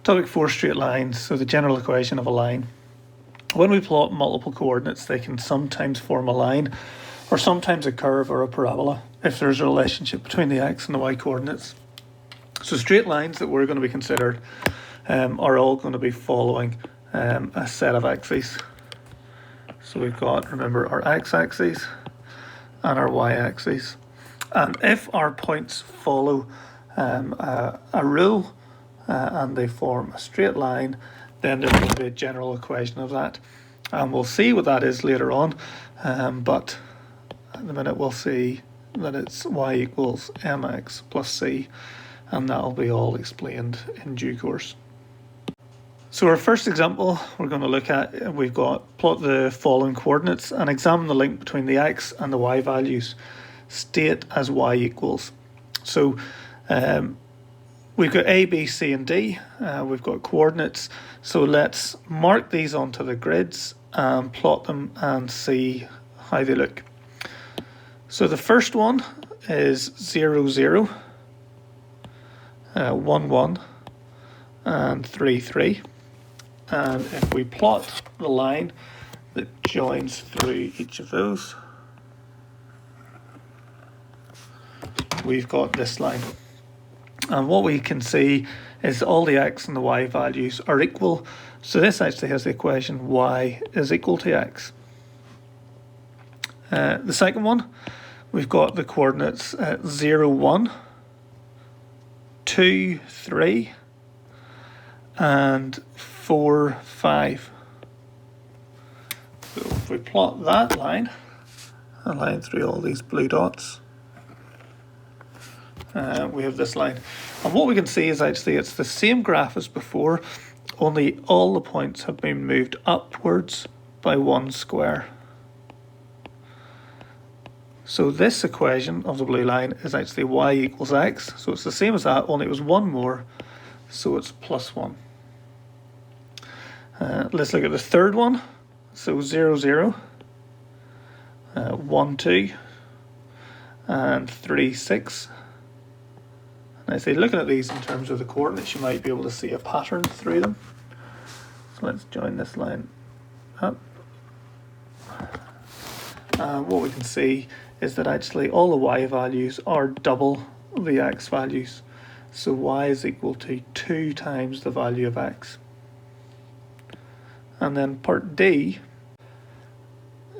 Topic 4, straight lines. So the general equation of a line. When we plot multiple coordinates, they can sometimes form a line or sometimes a curve or a parabola if there's a relationship between the x and the y coordinates. So straight lines that we're going to be considered are all going to be following a set of axes. So we've got, remember, our x-axis and our y-axis. And if our points follow a rule and they form a straight line, then there's going to be a general equation of that. And we'll see what that is later on, but at the minute we'll see that it's y equals mx plus c, and that'll be all explained in due course. So our first example we're going to look at, we've got plot the following coordinates and examine the link between the x and the y values. State as y equals. So we've got A, B, C and D. We've got coordinates. So let's mark these onto the grids and plot them and see how they look. So the first one is 0, 0, 1, 1 and 3, 3. And if we plot the line that joins through each of those, we've got this line. And what we can see is all the x and the y values are equal. So this actually has the equation y is equal to x. The second one, we've got the coordinates 0, 1, 2, 3, and 4, 5. So if we plot that line, a line through all these blue dots, we have this line. And what we can see is actually it's the same graph as before, only all the points have been moved upwards by 1 square. So this equation of the blue line is actually y equals x. So it's the same as that, only it was 1 more, so it's plus 1. Let's look at the third one. So 0, 0, 1, 2, and 3, 6. And I say looking at these in terms of the coordinates, you might be able to see a pattern through them. So let's join this line up. What we can see is that actually all the y values are double the x values. So y is equal to 2 times the value of x. And then part D,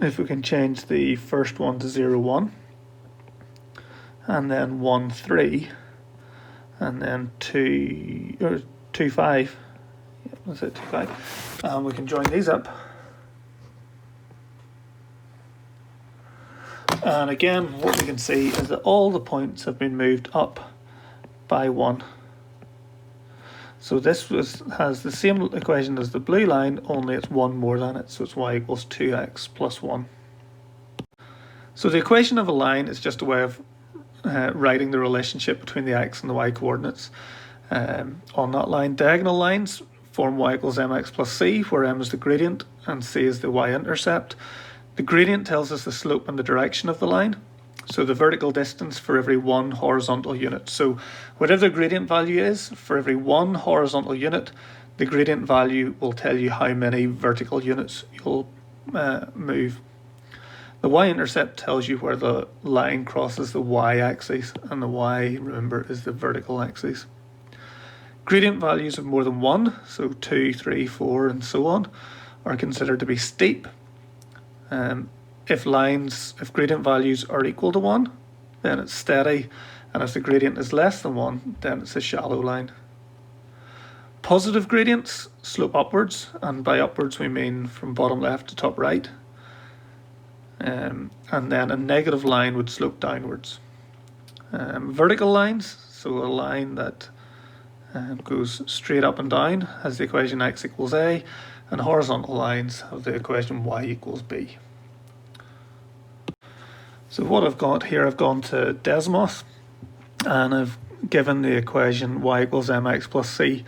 if we can change the first one to 0, 1, and then 1, 3, and then 2, 5, yeah, that's it, 2, 5, and we can join these up. And again, what we can see is that all the points have been moved up by 1. So this has the same equation as the blue line, only it's 1 more than it, so it's y equals 2x plus 1. So the equation of a line is just a way of writing the relationship between the x and the y coordinates on that line. Diagonal lines form y equals mx plus c, where m is the gradient and c is the y-intercept. The gradient tells us the slope and the direction of the line. So the vertical distance for every 1 horizontal unit. So whatever the gradient value is, for every 1 horizontal unit, the gradient value will tell you how many vertical units you'll move. The y-intercept tells you where the line crosses the y-axis, and the y, remember, is the vertical axis. Gradient values of more than 1, so 2, 3, 4, and so on, are considered to be steep. If gradient values are equal to 1, then it's steady, and if the gradient is less than 1, then it's a shallow line. Positive gradients slope upwards, and by upwards we mean from bottom left to top right. And then a negative line would slope downwards. Vertical lines, so a line that goes straight up and down, has the equation x equals a, and horizontal lines have the equation y equals b. So what I've got here, I've gone to Desmos and I've given the equation y equals mx plus c,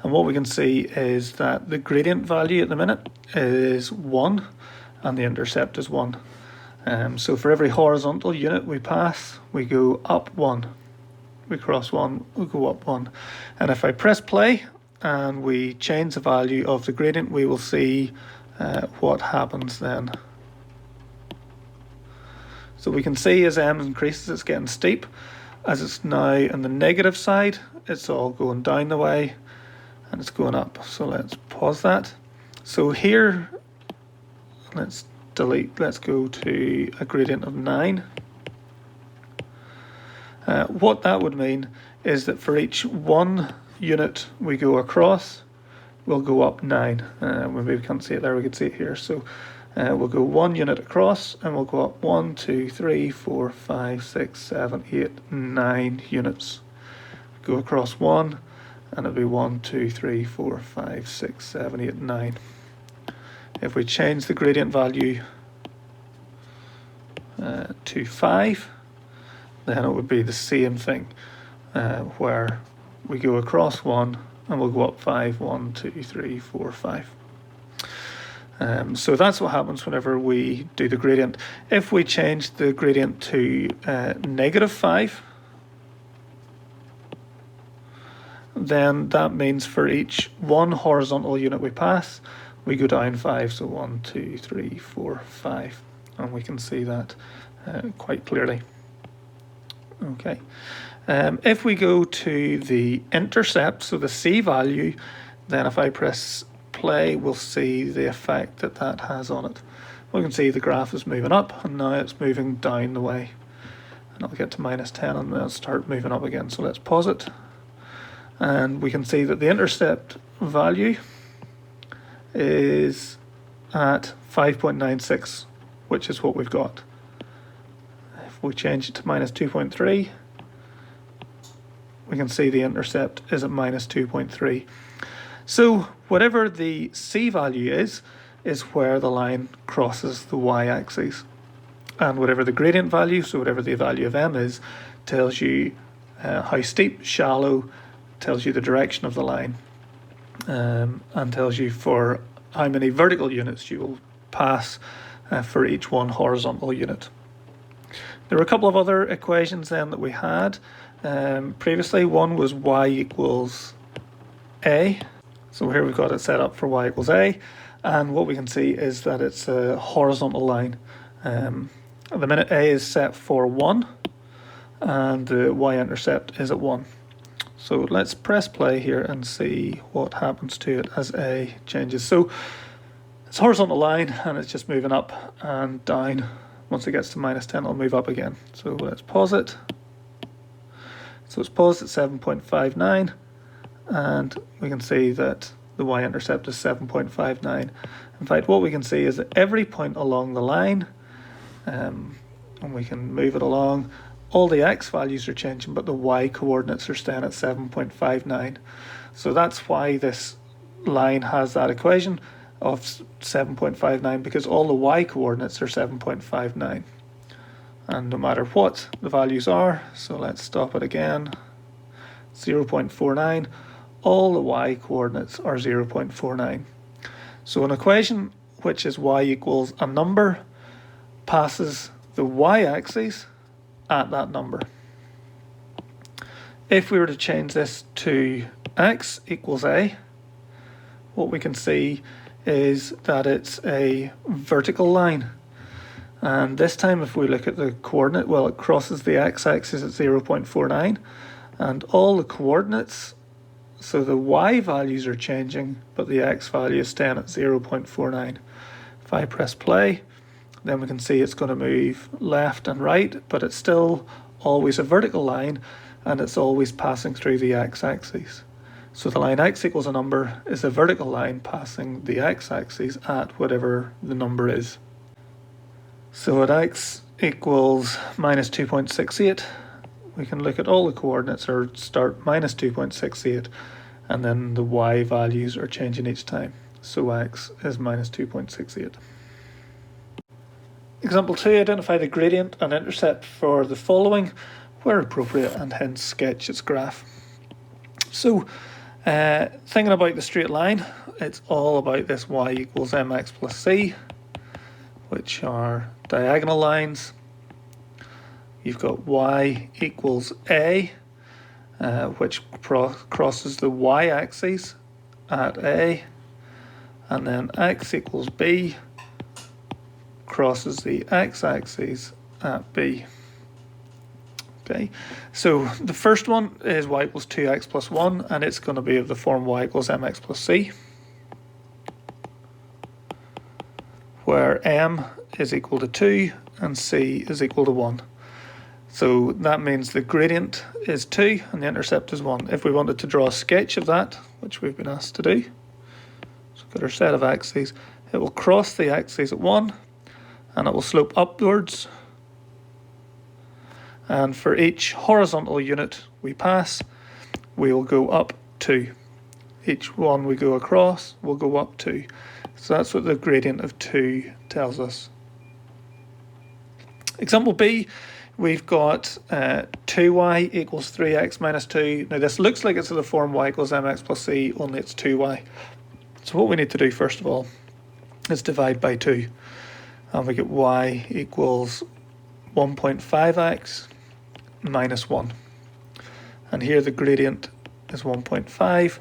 and what we can see is that the gradient value at the minute is 1 and the intercept is 1. So for every horizontal unit we pass, we go up 1. We cross 1, we go up 1. And if I press play and we change the value of the gradient, we will see what happens then. So we can see as m increases, it's getting steep. As it's now on the negative side, it's all going down the way and it's going up. So let's pause that. So here, let's delete, let's go to a gradient of 9. What that would mean is that for each 1 unit we go across, we'll go up 9. Maybe we can't see it there, we can see it here. So we'll go 1 unit across and we'll go up 1, 2, 3, 4, 5, 6, 7, 8, 9 units. Go across 1 and it'll be 1, 2, 3, 4, 5, 6, 7, 8, 9. If we change the gradient value to 5, then it would be the same thing, where we go across 1 and we'll go up 5, 1, 2, 3, 4, 5. So that's what happens whenever we do the gradient. If we change the gradient to -5, then that means for each 1 horizontal unit we pass, we go down 5. So 1, 2, 3, 4, 5. And we can see that quite clearly. Okay. If we go to the intercept, so the C value, then if I press play, we'll see the effect that that has on it. We can see the graph is moving up and now it's moving down the way. And I'll get to -10 and then it'll start moving up again. So let's pause it. And we can see that the intercept value is at 5.96, which is what we've got. If we change it to -2.3, we can see the intercept is at -2.3. So whatever the C value is where the line crosses the y-axis. And whatever the gradient value, so whatever the value of m is, tells you how steep, shallow, tells you the direction of the line, and tells you for how many vertical units you will pass for each 1 horizontal unit. There were a couple of other equations then that we had previously. One was y equals a. So here we've got it set up for y equals a, and what we can see is that it's a horizontal line. At the minute a is set for 1 and the y-intercept is at 1. So let's press play here and see what happens to it as a changes. So it's a horizontal line and it's just moving up and down. Once it gets to -10, it'll move up again. So let's pause it. So it's paused at 7.59 and we can see that the y-intercept is 7.59. In fact, what we can see is that every point along the line, and we can move it along, all the x values are changing, but the y coordinates are staying at 7.59. So that's why this line has that equation of 7.59, because all the y coordinates are 7.59. And no matter what the values are, so let's stop it again, 0.49, all the y coordinates are 0.49. So an equation which is y equals a number passes the y-axis at that number. If we were to change this to x equals a, what we can see is that it's a vertical line. And this time if we look at the coordinate, well, it crosses the x-axis at 0.49 and all the coordinates, so the y values are changing but the x value is staying at 0.49. If I press play, then we can see it's going to move left and right, but it's still always a vertical line and it's always passing through the x-axis. So the line x equals a number is a vertical line passing the x-axis at whatever the number is. So at x equals -2.68, we can look at all the coordinates or start -2.68 and then the y values are changing each time. So x is -2.68. Example 2, identify the gradient and intercept for the following where appropriate and hence sketch its graph. So thinking about the straight line, it's all about this y equals mx plus c, which are diagonal lines. You've got y equals a, which crosses the y-axis at A, and then x equals b crosses the x-axis at b. Okay, so the first one is y equals 2x plus 1, and it's going to be of the form y equals mx plus c, where m is equal to 2 and c is equal to 1. So that means the gradient is 2 and the intercept is 1. If we wanted to draw a sketch of that, which we've been asked to do, so we've got our set of axes, it will cross the axis at 1 and it will slope upwards. And for each horizontal unit we pass, we will go up 2. Each one we go across will go up 2. So that's what the gradient of 2 tells us. Example B, we've got 2y equals 3x minus 2. Now this looks like it's in the form y equals mx plus c, only it's 2y. So what we need to do first of all is divide by 2. And we get y equals 1.5x minus 1. And here the gradient is 1.5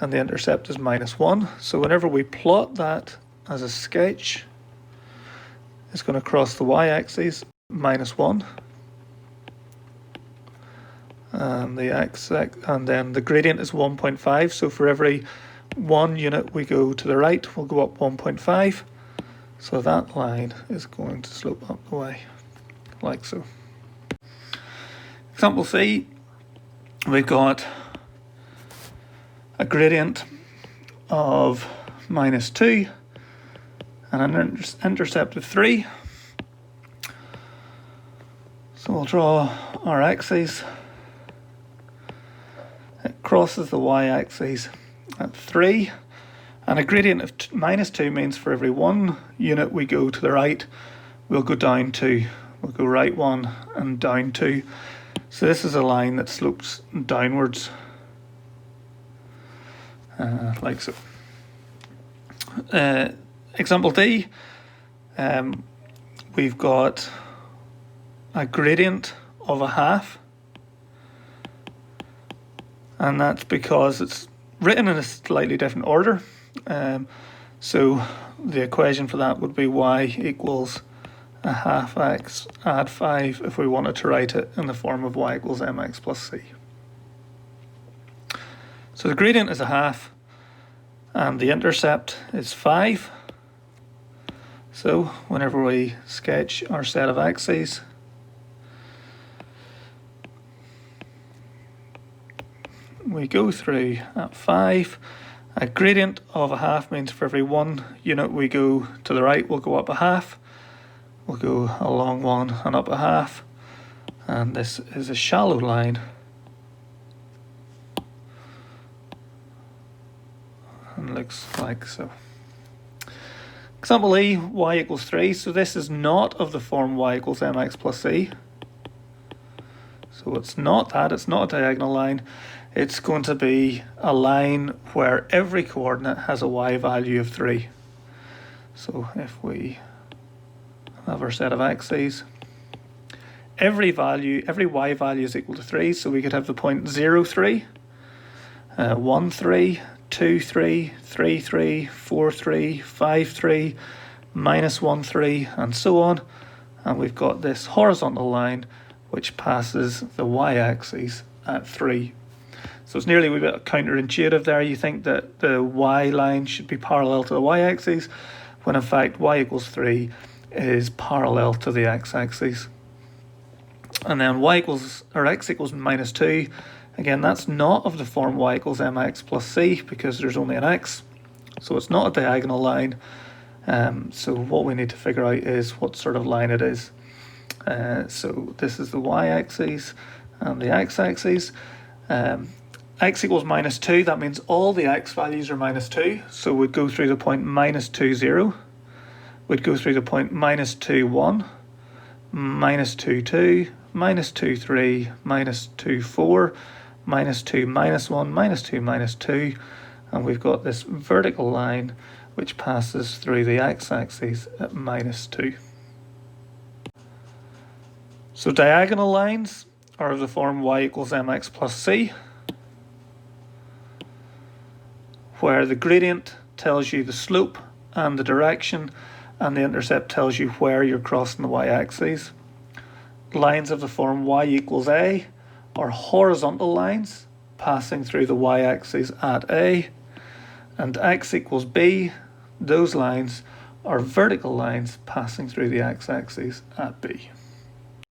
and the intercept is minus 1. So whenever we plot that as a sketch, it's going to cross the y-axis minus 1. And the and then the gradient is 1.5. So for every 1 unit we go to the right, we'll go up 1.5. So that line is going to slope up the way, like so. Example C, we've got a gradient of minus 2 and an intercept of 3. So we'll draw our axes. It crosses the y-axis at 3, and a gradient of minus 2 means for every 1 unit we go to the right, we'll go down 2. We'll go right 1 and down 2. So this is a line that slopes downwards, like so. Example D, we've got a gradient of a half, and that's because it's written in a slightly different order. So the equation for that would be y equals a half x add 5 if we wanted to write it in the form of y equals mx plus c. So the gradient is a half and the intercept is 5. So whenever we sketch our set of axes, we go through at 5. A gradient of a half means for every 1 unit we go to the right, we'll go up a half. We'll go along 1 and up a half. And this is a shallow line. And looks like so. Example E, y equals 3. So this is not of the form y equals mx plus c. So it's not that, it's not a diagonal line. It's going to be a line where every coordinate has a y value of 3. So if we have our set of axes, every y value is equal to 3, so we could have the point 0, 3, 1, 3, 2, 3, 3, 3, 4, 3, 5, 3, minus 1, 3, and so on. And we've got this horizontal line which passes the y-axis at 3. So it's nearly a bit counterintuitive there. You think that the y line should be parallel to the y-axis, when in fact y equals 3 is parallel to the x-axis. And then x equals minus 2. Again, that's not of the form y equals mx plus c because there's only an x. So it's not a diagonal line. So what we need to figure out is what sort of line it is. So this is the y-axis and the x-axis. X equals minus 2, that means all the x values are minus 2. So we'd go through the point minus 2, 0. We'd go through the point minus 2, 1, minus 2, 2, minus 2, 3, minus 2, 4, minus 2, minus 1, minus 2, minus 2. And we've got this vertical line which passes through the x-axis at minus 2. So diagonal lines are of the form y equals mx plus c, where the gradient tells you the slope and the direction, and the intercept tells you where you're crossing the y-axis. Lines of the form y equals a are horizontal lines passing through the y-axis at a, and x equals b, those lines are vertical lines passing through the x-axis at b.